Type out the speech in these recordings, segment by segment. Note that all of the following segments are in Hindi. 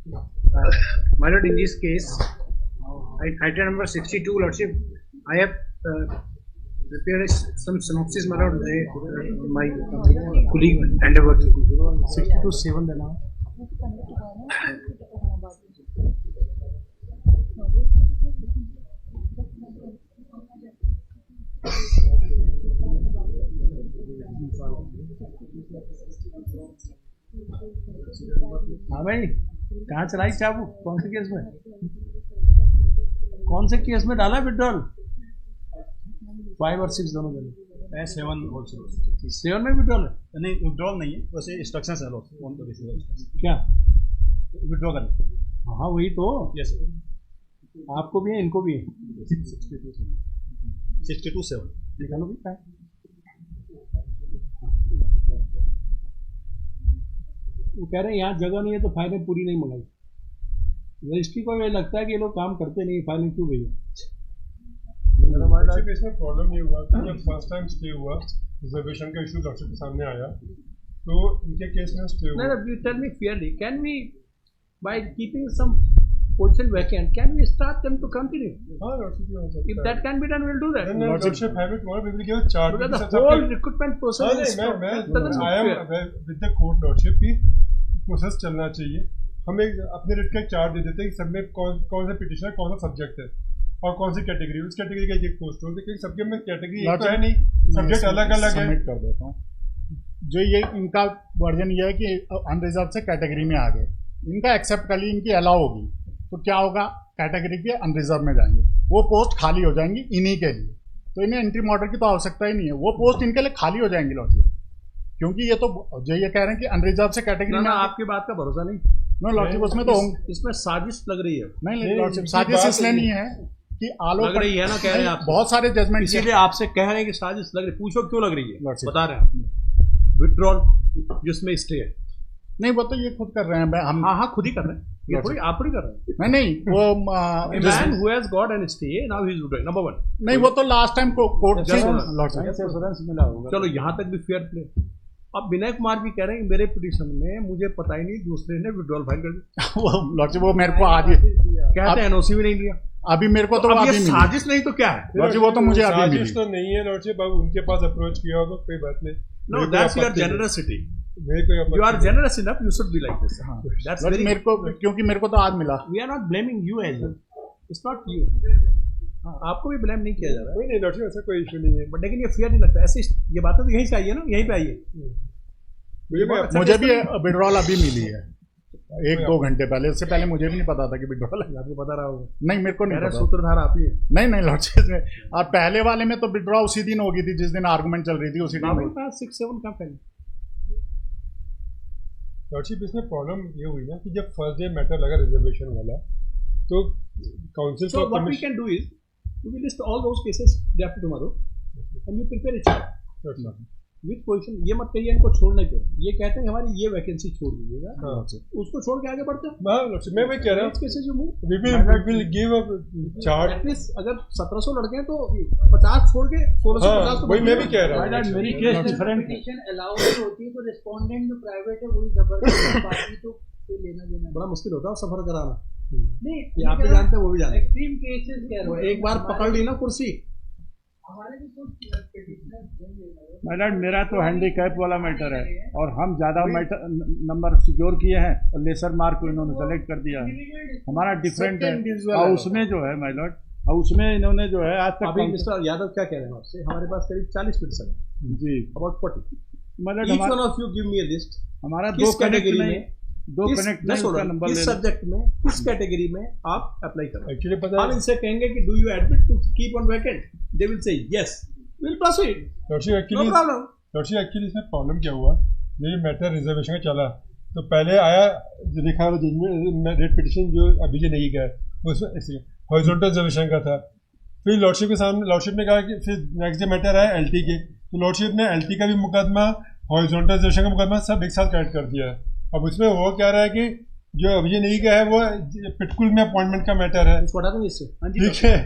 My lord, in this case, item number 62, Lordship, I have prepared some synopsis, my lord. My colleague handed over. 62(7) देना। हाँ भाई, कहाँ चलाई चाबू? कौन से केस में? कौन से केस में डाला विड्रॉल? 5 और 6 दोनों देने। 7 ऑल्सो। 7 में विड्रॉल है? नहीं, विड्रॉल नहीं है, वैसे इंस्ट्रक्शंस है लोग ऑन द बेसिस। क्या विड्रॉ करना? हाँ वही तो। यस सर, आपको भी है, इनको भी है। 62(7) निकालो भी है। वो कह रहे हैं यहाँ जगह नहीं है तो फाइलें पूरी नहीं मंगाई। रजिस्ट्री को ये लगता है कि ये लोग काम करते नहीं, फाइलें क्यों भेजें? इसमें प्रॉब्लम ये हुआ कि जब फर्स्ट टाइम स्टे हुआ, रिजर्वेशन का इशू डॉक्टर के सामने आया, तो इनके केस में स्टे हुआ। You tell me fairly, can we, by keeping some position vacant, can we start them to continue? हाँ डॉक्टर जी, हो सकता है। If that can be done, we'll do that. Lordship have it more, we will give a chart. Because the whole recruitment process is doesn't I am look fair. with the court lordship की प्रोसेस चलना चाहिए। हम एक अपने रेट का एक चार्ट दे देते हैं कि सब में कौन सा पिटिशन है, कौन सा सब्जेक्ट है और कौन सी कैटेगरी, उस कैटेगरी का एक पोस्ट होती है, क्योंकि सबके में कैटेगरी एक तो है नहीं, सब्जेक्ट अलग अलग है। सबमिट कर देता हूँ। जो ये इनका वर्जन ये है कि अनरिजर्व से कैटेगरी में आ गए, इनका एक्सेप्ट कर ली, इनकी अलाउ होगी तो क्या होगा, कैटेगरी के अनरिजर्व में जाएंगे, वो पोस्ट खाली हो जाएंगी इन्हीं के लिए। तो इन्हें एंट्री मॉडल की तो आवश्यकता ही नहीं है, वो पोस्ट इनके लिए खाली हो जाएंगी लॉर्डशिप, क्योंकि ये तो जो ये कह रहे हैं कि अनरिजर्व से कैटेगरी में। आपकी बात का भरोसा नहीं। नो लॉर्डशिप, उसमें तो होंगे। इसमें साजिश लग रही है। नहीं लॉर्डशिप, साजिश इसलिए नहीं है कि आलोक लग रही है ना, कह रहे हैं आप। बहुत सारे जजमेंट, इसीलिए आपसे कह रहे हैं कि साजिश लग रही है। पूछो क्यों लग रही है, लॉर्डशिप बता रहे हैं। विड्रॉल जिसमें स्टे है। नहीं वो तो ये खुद कर रहे हैं, हम हाँ खुद ही कर रहे हैं, ये थोड़ी आप थोड़ी कर रहे हैं। नहीं वो man who has got an stay now he is withdrawing, number 1। नहीं वो तो लास्ट टाइम कोर्ट चलो यहाँ तक भी फेयर प्ले। अब विनय कुमार भी कह रहे हैं कि मेरे पिटीशन में मुझे पता ही नहीं दूसरे ने विड्रॉल फाइल कर दी। वो मेरे को आज कहते हैं एनओसी भी नहीं लिया। अभी मेरे को तो अब ये साजिश नहीं तो क्या है? लॉर्डशिप वो तो मुझे अभी मिली। साजिश तो नहीं है लॉर्डशिप, अब उनके पास अप्रोच किया होगा, कोई बात नहीं। No, that's your generosity. You are generous enough, you should be like this. That's very मेरे को, क्योंकि मेरे को तो आज मिला। We are not blaming you as well. It's not you. आपको भी ब्लेम नहीं किया जा रहा है। नहीं लॉर्डशिप, ऐसा कोई इशू नहीं है। बट लेकिन ये फेयर नहीं लगता। ऐसे ये बातें तो यहीं से आई है ना, यहीं पे आई है। मुझे भी विड्रॉल अभी मिली है 1-2 घंटे पहले, उससे पहले मुझे भी नहीं पता था कि विड्रॉल है। आपको पता रहा होगा? नहीं मेरे को नहीं पता। सूत्रधार आप ही है। नहीं लॉर्डशिप में, और पहले वाले में तो विड्रॉ उसी दिन हो गई थी जिस दिन आर्गुमेंट चल रही थी, उसी दिन। 6-7 का पहले लॉर्डशिप इसमें प्रॉब्लम ये हुई ना कि जब फर्स्ट डे मैटर लगा रिजर्वेशन वाला, तो council So what we can do is we will list all those cases day after tomorrow and we prepare a chart with position। ये मत कहिए इनको छोड़ने पे, ये कहते हैं हमारी ये वैकेंसी छोड़ दीजिएगा, उसको छोड़ के आगे बढ़ते हैं। मैं वही कह रहा हूँ, केसेस जो move we will give a chart। At least अगर 1700 लड़के हैं तो 50 छोड़ के 1650 तो वही मैं भी कह रहा हूँ। मेरी केस डिफरेंट अलाउड होती है तो रिस्पोंडेंट जो प्राइवेट है वही जबरदस्ती पार्टी तो लेना देना बड़ा मुश्किल होता है सफर कराना। नहीं, ये आप भी जानते हैं, वो भी जानते हैं। एक्सट्रीम केसेस कह रहे एक बार पकड़ ली ना कुर्सी। हमारे भी कुछ मैडम मेरा तो हैंडीकैप वाला मैटर है और हम ज़्यादा मैटर नंबर सिक्योर किए हैं और लेसर मार्क को इन्होंने सेलेक्ट कर दिया है, हमारा डिफरेंट है। और उसमें जो है माय लॉर्ड, और उसमें इन्होंने जो है आज तक। अभी मिस्टर यादव क्या कह रहे हैं आपसे? हमारे पास करीब 40 पिटीशन है जी, अबाउट 40। मतलब each one of you give me a list. हमारा किस 2 कैटेगरी में, में, 2 कनेक्ट नहीं, उसका नंबर किस सब्जेक्ट में, किस कैटेगरी में आप अप्लाई करें। एक्चुअली पता हम इनसे कहेंगे कि do you admit to keep on vacant, they will say yes, will proceed, no problem. Lordship actually इसमें प्रॉब्लम क्या हुआ, ये मैटर रिजर्वेशन का चला तो पहले आया लिखा रेट पिटिशन जो अभी जो नहीं गया, उसमें हॉरिजॉन्टल रिजर्वेशन का था। फिर लॉर्डशिप के सामने लॉर्डशिप ने कहा कि फिर नेक्स्ट डे मैटर आया एलटी के, तो लॉर्डशिप ने एलटी का भी मुकदमा, हॉरिजॉन्टल रिजर्वेशन का मुकदमा सब एक साथ करेक्ट कर दिया है। अब उसमें वो क्या रहा है कि जो अभी ये नहीं गया है वो पिटकुल में अपॉइंटमेंट का मैटर है, उसको हटा देंगे इससे। ठीक है।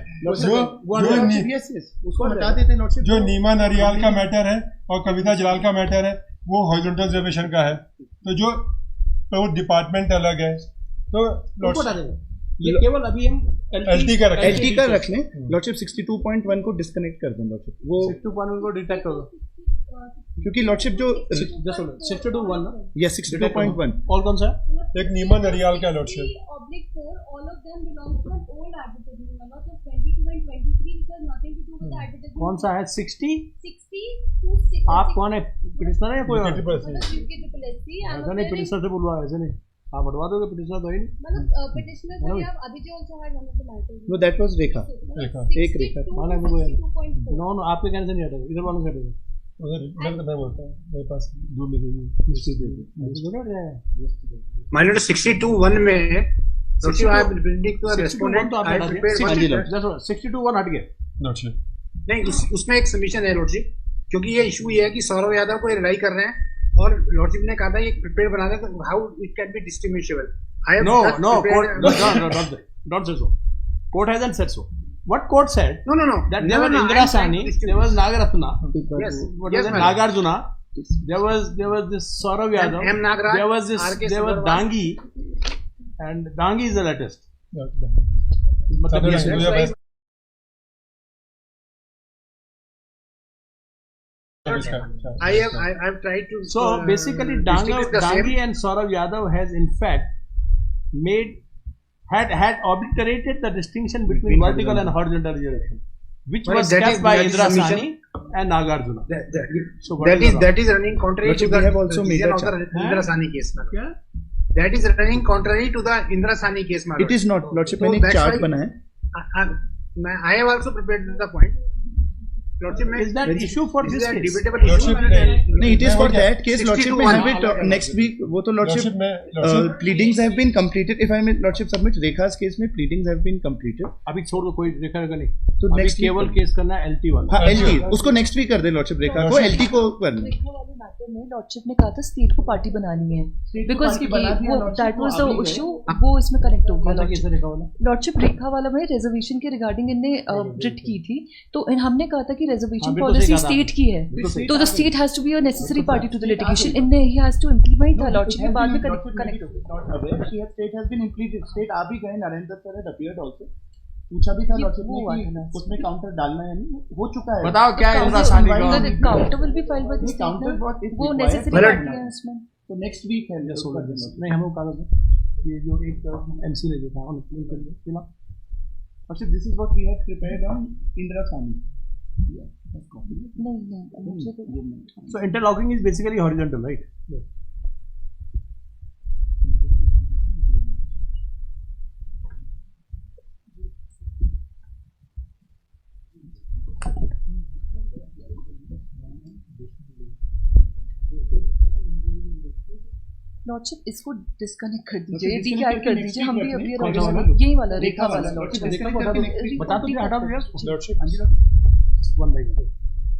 जो नीमा नरियाल का मैटर है और कविता जलाल का मैटर है वो हॉरिजॉन्टल रिजर्वेशन का है, तो जो डिपार्टमेंट अलग है, तो उनको हटा देंगे। ये केवल अभी हम LT का रखें। LT का रख लें लॉर्डशिप 62.1 को डिस्कनेक्ट कर दें लॉर्डशिप वो 62.1 को डिटेक्ट होगा क्योंकि लॉर्डशिप जो 62.1 ना या 62.1 और कौन सा है? एक नीमा नरियाल का lordship /4 all of them belong to an old advertisement. None of them 22 and 23 which has nothing to do with the advertisement. कौन सा है 60? 60 to 6. आप कौन है पिटिशनर है या कोई और? UKSSC. ऐसा नहीं पिटिशनर से बुलवा ऐसे नहीं आप हटवा दोगे पिटिशनर तो ही नहीं मतलब petitioner से भी आप Abhijit also had one of the matters. No that was Rekha एक रेखा मान है वो 62.4. नो नो आपके कहने से नहीं हटेगा इधर वालों से हटेगा उधर मैं बोलता हूँ मेरे पास दूर में My lord, 62(1) में Lordship, I am reading to a 62.1 respondent. तो I आपने हटा prepared दिया one. 62.1 हट गया लॉर्डशिप नहीं उसमें एक सबमिशन है लॉर्डशिप, क्योंकि ये इशू ये है कि सौरव यादव को रिलाई कर रहे हैं और लॉर्डशिप ने कहा था ये प्रिपेयर बना दें तो how it can be distinguishable. no court don't say so court hasn't said so what court said No. that No, there was no, Indira I am trying Sani, to there was Nagaratna, Yes. what Yes, was it, madam. Nagarjuna, there was this Saurav Yadav, M. Nagaraj, there was this, R.K. there was Sabharwal. Dangi, and Dangi is the latest. मतलब Yes, ये right. I have tried to. So basically, distinguish the same. Dangi and Saurav Yadav has in fact had obliterated the distinction between vertical and horizontal reservation, which Well, was that kept is- by that is Indira submission. Sani and Nagarjuna. So what that is is the that is running contrary Lordship, to the we have also made decision a of the charge. Indira Sani case. madam. क्या? That is running contrary to the Indira Sani case. madam. It is not lordship So मैंने एक that's चार्ट why- बनाया है I have also prepared the point. Lordship, Is that issue for this this is a case? debatable issue. Lordship नहीं नहीं इट इज फॉर मैं- दैट केस 62 लॉर्डशिप में one. Have it next week वो तो लॉर्डशिप लॉर्डशिप में lordship pleadings have been completed if I may lordship submit Rekha's case में प्लीडिंग्स हैव बीन कंप्लीटेड अभी छोड़ दो कोई रेखा रेखा नहीं तो अभी next week केवल कर- केस करना है LT वाला हाँ एलटी उसको नेक्स्ट वीक कर दे लॉर्डशिप रेखा को एलटी को करना रेखा वाले मैटर में लॉर्डशिप ने कहा था स्टेट को पार्टी बनानी है बिकॉज वो दैट वाज द इशू वो इसमें कनेक्ट हो गया कौन सा केस है रेखा वाला लॉर्डशिप रेखा वाला में रिजर्वेशन के रिगार्डिंग इनने रिट की थी तो हमने कहा था कि हाँ, रिजर्वेशन बिल्कुल सही पॉलिसी कहा था। स्टेट की है बिल्कुल सही। तो the state has to be a necessary party to the litigation इनने ही हैज टू इम्प्लीमेंट था लॉर्डशिप में बाद में कनेक्ट हो गया state has been impleaded state आ भी गए Narendra sir had appeared also पूछा भी था ये लॉर्डशिप वो ने हुआ कि था ना। उसमें काउंटर डालना है नहीं हो चुका है बताओ क्या है इंदिरा सानी का counter will be filed by the counter state what is वो required. नेसेसरी But- पार्टी है इसमें तो नेक्स्ट वीक है Just hold on, just- नहीं हमें वो कागज में ये जो एक MC ने जो था on explain कर दिया फिलहाल अच्छा this is what we have prepared on Indira Sawhney नहीं मुझे तो so interlocking is basically horizontal right lordship इसको डिस्कनेक्ट कर दीजिए रीकैट कर दीजिए हम भी अभी कौन सा वाला? यही वाला रेखा वाला लॉर्डशिप लॉर्डशिप रेखा को हटा दो बता दो क्या हटा दो यार लॉर्डशिप वन लाइन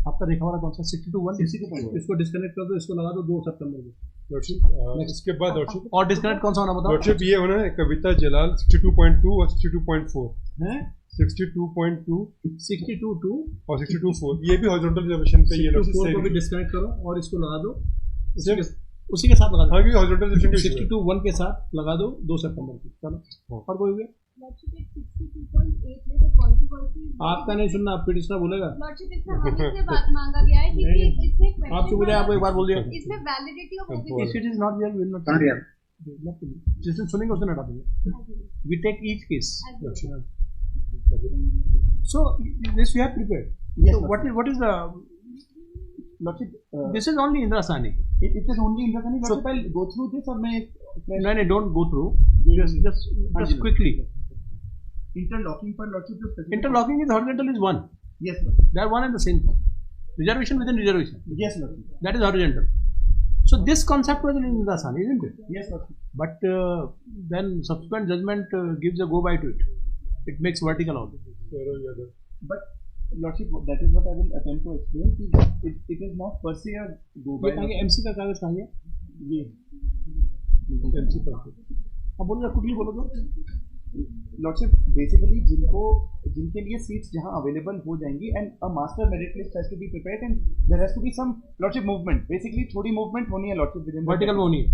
आपका रेखा वाला कौन सा 62.1 इसको डिस्कनेक्ट कर दो इसको लगा दो 2 सितंबर को लॉर्डशिप इसके बाद लॉर्डशिप और डिस्कनेक्ट कौन सा होना बताओ लॉर्डशिप ये होना है कविता जलाल 62.2 और 62.4 हैं 62.2 62 टू और 62.4 ये भी हॉरिजॉन्टल रिजर्वेशन पे ये 62 को भी लॉर्डशिप डिस्कनेक्ट करो और इसको लगा दो Same. उसी के साथ लगा हाँ दो कि हॉरिजॉन्टल रिजर्वेशन 62 1 के साथ लगा दो 2 सितंबर को चलो और कोई हो गया Lordship, it's 62.8 में the controversy is- आपका नहीं सुनना आप पिटिशनर बोलेगा Lordship, इसमें हमें से बात मांगा गया है क्योंकि इसमें question आप चुप हो जाए आपको एक बार बोल दिया इसमें validity of If OBC it is not there, we will not. Not here. जिसने सुनेंगे उसने हटा देंगे. We take each case. So this we have prepared. Yes, So sir. what is the? Lordship This is only Indira Sani. It is only Indira Sani lordship I go through this और मैं No, don't go through. Just quickly. Interlocking पर लॉर्डशिप जो Interlocking is horizontal is one. Yes lordship They are one and the same. Reservation within reservation. Yes lordship That is horizontal. So this concept was in Indira Sani, isn't it? Yes lordship But then subsequent judgment gives a go by to it. It makes vertical also. But Lordship, that is what I will attempt to explain. कि it is not per se a go by. ये कहेंगे MC का कागज कहाँ गया? ये MC का अब बोलो कुछ बोलो तो Lordship, basically जिनके लिए सीट्स जहाँ अवेलेबल हो जाएंगी and a master merit list has to be prepared and there has to be some Lordship movement. Basically थोड़ी movement होनी है Lordship within the वर्टिकल में होनी है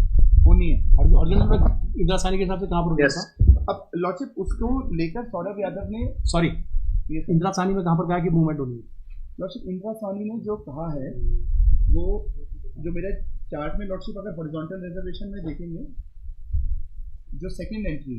होनी है। ओरिजिनल में इंदिरा सानी के हिसाब से कहाँ पर गया Yes. था? अब लॉर्डशिप उसको लेकर सौरभ यादव ने सॉरी, इंदिरा सानी में कहाँ पर कहा कि मूवमेंट होनी है? लॉर्डशिप इंदिरा सानी ने जो कहा है वो जो मेरे चार्ट में लॉर्डशिप अगर हॉरिजॉन्टल रिजर्वेशन में देखेंगे जो सेकंड एंट्री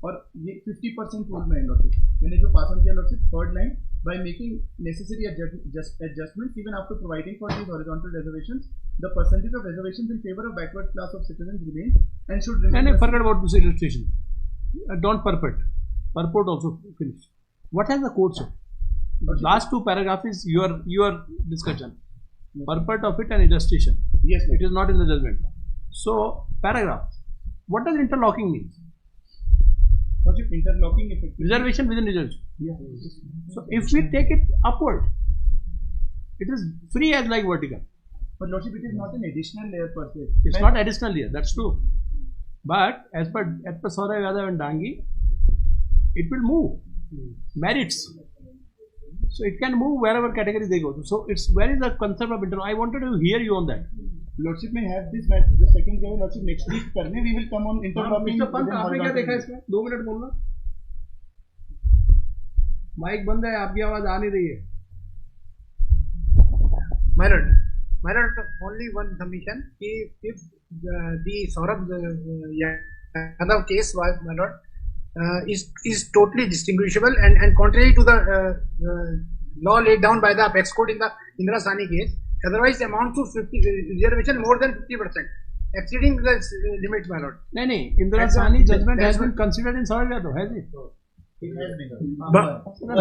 और ये 50% रूल में है लॉर्डशिप, मैंने जो पास ऑन किया lordship third line, by making necessary adjustments even after providing for these horizontal reservations, the percentage of reservations in favor of backward class of citizens remains and should remain. And forget about this illustration. Don't purport. Purport also finish. What has the court said? Last two paragraphs is your discussion. Purport of it and illustration. Yes, sir. It is not in the judgment. So paragraph. What does interlocking mean? Lordship, interlocking effect. Reservation within reservation. Yes. So if we take it upward, it is free as like vertical. But Lordship, it is not an additional layer per se. It's not additional layer. That's true. But as per Saurav Yadav and Dangi, it will move merits. So it can move wherever category they go. So it's where is the concept of interlocking? I wanted to hear you on that. Lordship may have this match. The second game, Lordship, next week करने we will come on interlocking. Mr. Pant, आपने क्या देखा इसमें? 2 मिनट बोलना. माइक बंद है, आपकी आवाज आ नहीं रही है. My lord, only one submission. If the Saurabh Yadav case was, my lord, is totally distinguishable and contrary to the law laid down by the Apex Court in the Indira Sani case, otherwise amounts to 50 reservation more than 50%, exceeding the limit, my lord. नहीं, Indira Sani judgment has been considered in Saurav Yadav, has it? But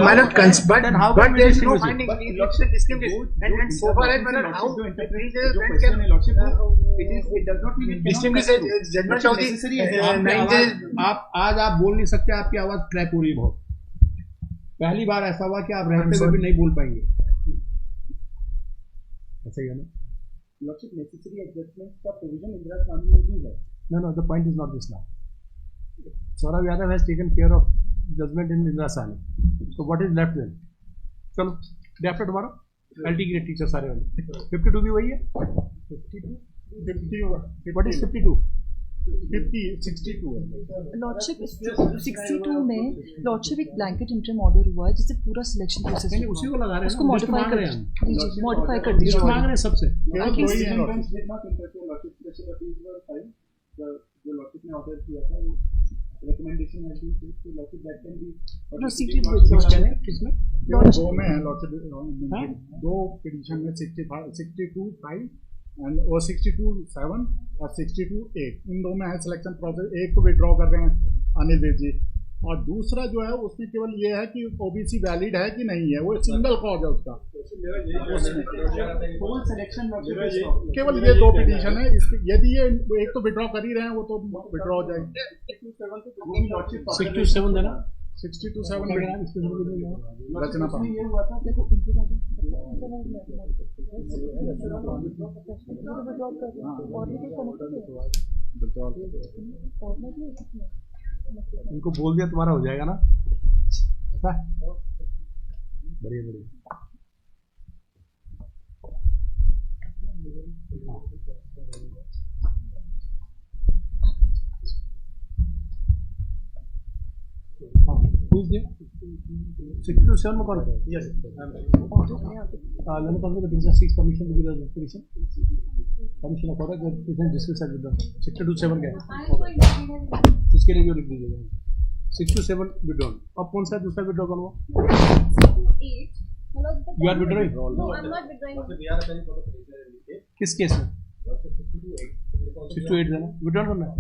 my lord, but there is no finding. It's distinguished. And so far as how it does not mean distinguish judgment of the आज आप बोल नहीं सकते, आपकी आवाज क्रैक हो रही है बहुत. पहली बार ऐसा हुआ कि आप रहते हुए भी नहीं बोल पाएंगे. ऐसा ही है ना? Lordship, necessary adjustments का provision Indira Sani में भी है. No, the point is not this now. Saurav Yadav has taken care of judgment in Indira Sani. So what is left then? चलो, day after tomorrow, LT grade teacher सारे वाले. 52 भी वही है? 52. What is 52? 62 है. लॉर्डशिप 62 में लॉर्डशिप एक ब्लैंकेट इंटरम ऑर्डर हुआ है जिससे पूरा सिलेक्शन प्रोसेस नहीं, उसी को लगा रहे हैं. उसको मॉडिफाई कर दीजिए, मॉडिफाई कर लिस्ट मांग रहे हैं सबसे. जो लॉर्डशिप ने ऑर्डर किया था वो recommendation has been placed to lordship that can be proceeded with किसमें? दो में है लॉर्डशिप, दो पिटीशन में 62(5) एंड और 62(7) और 62(8) इन दो में है सिलेक्शन प्रोसेस. एक तो विड्रॉ कर रहे हैं अनिल देव जी, और दूसरा जो है उसमें केवल ये है कि ओबीसी वैलिड है कि नहीं है, वो सिंगल कॉज है उसका. केवल ये दो पिटीशन है. यदि ये एक तो विड्रॉ कर ही रहे हैं वो तो विड्रॉ हो जाएगी. 62(7) देना. 62(7) रचना पाऊँ. ये हुआ था. देखो इनको बोल दिया तुम्हारा हो जाएगा ना. बढ़िया बढ़िया. पूछ दिया. 62(7) में कौन है? Yes. Let me come to the business seeks permission to give the petition. Permission of order, the petition discussed with them. 62(7) क्या है? इसके लिए भी लिख दीजिएगा. 6 to 7 withdrawn. अब कौन सा दूसरा withdraw कौन हुआ? 8. You are withdrawing? No, I'm not withdrawing. किस केस में? 6 to 8 देना. Withdraw करना है?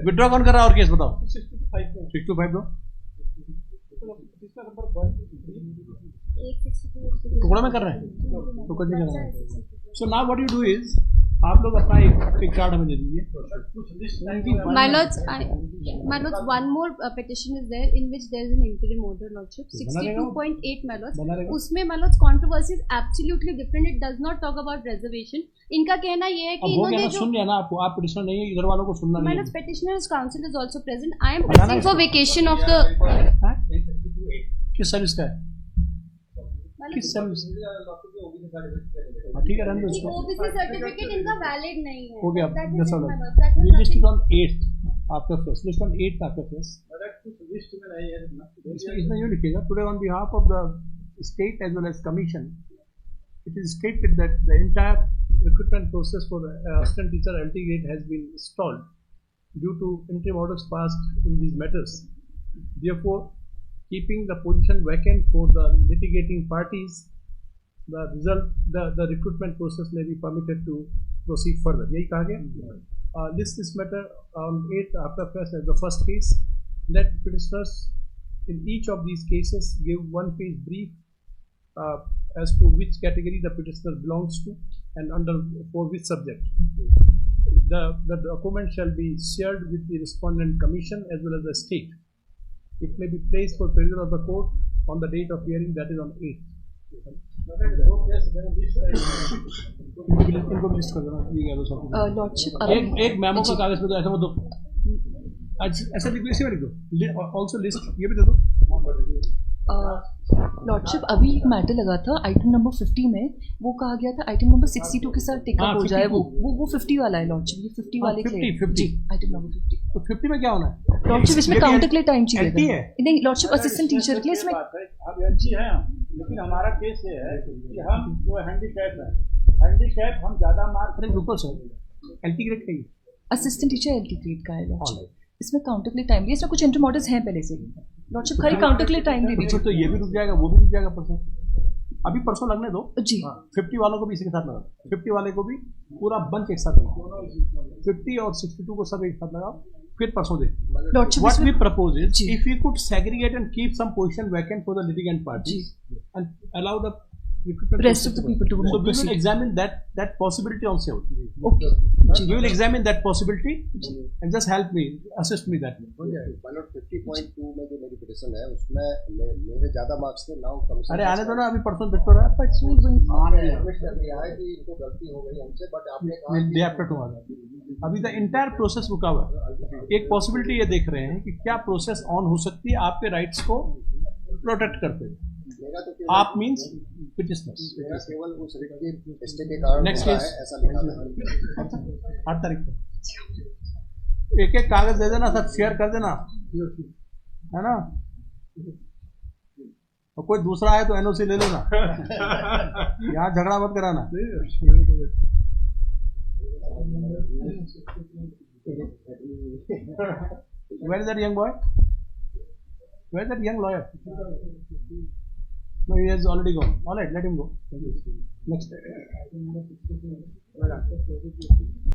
Withdraw कौन कर रहा है और केस बताओ? 6 to 5 दो. टुकड़ा में कर रहे हैं तो कभी कर रहे हैं. So now what you do is आप लोग अपना एक चार्ट हमें दे दीजिए. My lords, one more petition is there in which there is an interim order, lordship. 62.8, my lords. उसमें my lords controversy is absolutely different. It does not talk about reservation. इनका कहना ये है कि इन्होंने जो सुन लिया ना, आपको आप पिटिशनर नहीं है, इधर वालों को सुनना नहीं है. My lords, petitioner's counsel is also present. I am pressing for vacation of the. किस सर्विस का है? किस सर्विस? ठीक है, रहने दो कि इसको। ओबीसी सर्टिफिकेट इनका वैलिड नहीं है. हो गया, That is that's it, all. my lord. That has We list it nothing. on 8th after first. List on 8th after first. इसमें यूँ लिखिएगा, today on behalf of the state as well as commission, it is stated that the entire recruitment process for the assistant teacher LT grade has been stalled due to interim orders passed in these matters. Therefore, keeping the position vacant for the litigating parties, the recruitment process may be permitted to proceed further. यही कहा गया. List this matter on 8th after first as the first case. Let petitioners in each of these cases give one-page brief as to which category the petitioner belongs to and under for which subject. The document shall be shared with the respondent commission as well as the state. It may be placed for perusal of the court on the date of hearing, that is on 8th. इनको भी लिस्ट कर देना, ये कह दो सब. लॉर्डशिप एक मेमो का कागज पे तो ऐसा मत दो, ऐसा लिख दो, इसी में लिख दो. ऑल्सो लिस्ट ये भी दे दो. लॉर्डशिप अभी एक मैटर लगा था आइटम नंबर 50 में, वो कहा गया था आइटम नंबर 62 के साथ टेकअप हो जाए. वो 50 वाला है लॉर्डशिप, ये 50 वाले के 50 आइटम नंबर 50. तो 50 में क्या होना है? लॉर्डशिप इसमें काउंटर के लिए टाइम LT चाहिए. है? नहीं, लॉर्डशिप असिस्टेंट टीचर के लिए इसमें अब एलजी है हम, लेकिन हमारा केस ये है कि हम जो हैंडीकैप है, हैंडीकैप हम ज्यादा मार्क. अरे रुको सर, LT ग्रेड का ही असिस्टेंट टीचर LT ग्रेड का है लॉर्डशिप. इसमें काउंटर के लिए टाइम दिया, इसमें कुछ इंटर मॉडल्स हैं पहले से. लॉर्डशिप खाली काउंटर के लिए टाइम दे दीजिए. तो ये भी रुक जाएगा, वो भी रुक जाएगा परसों. अभी परसों लगने दो जी. 50 वालों को भी इसी के साथ लगाओ, 50 वाले को भी पूरा बंच एक साथ लगाओ, 50 और 62 को सब एक साथ लगाओ, फिर परसों दे. What we propose is if we could segregate and keep some position vacant for the litigant parties and allow the rest of the people to so we will proceed. examine that possibility also. Okay. We will examine that possibility and just help me, assist me that. Minor 50.2 में जो मेरी पिटिशन है उसमें मेरे ज्यादा मार्क्स थे. नाउ कमीशन अरे आने दो ना, अभी परसों देखते रहा. परसों एडमिट कर दिया है कि इनको गलती हो गई हमसे, बट आपने कहा डे आफ्टर टुमारो. अभी द इंटायर प्रोसेस रुका हुआ है. एक पॉसिबिलिटी ये देख रहे हैं कि क्या प्रोसेस ऑन हो सकती है आपके राइट्स को प्रोटेक्ट करते हुए. आप मीन्स पिटिशनर्स. मेरा केवल उस रिट की स्टे के कारण नेक्स्ट हुआ केस है, ऐसा लिखा था 8 तारीख को. एक एक कागज दे देना, सब शेयर कर देना, है ना. और कोई दूसरा आए तो एनओसी ले लेना. यहाँ झगड़ा मत कराना. Where is that young boy? Where is that young lawyer? No, he has already gone. All right, let him go. Next.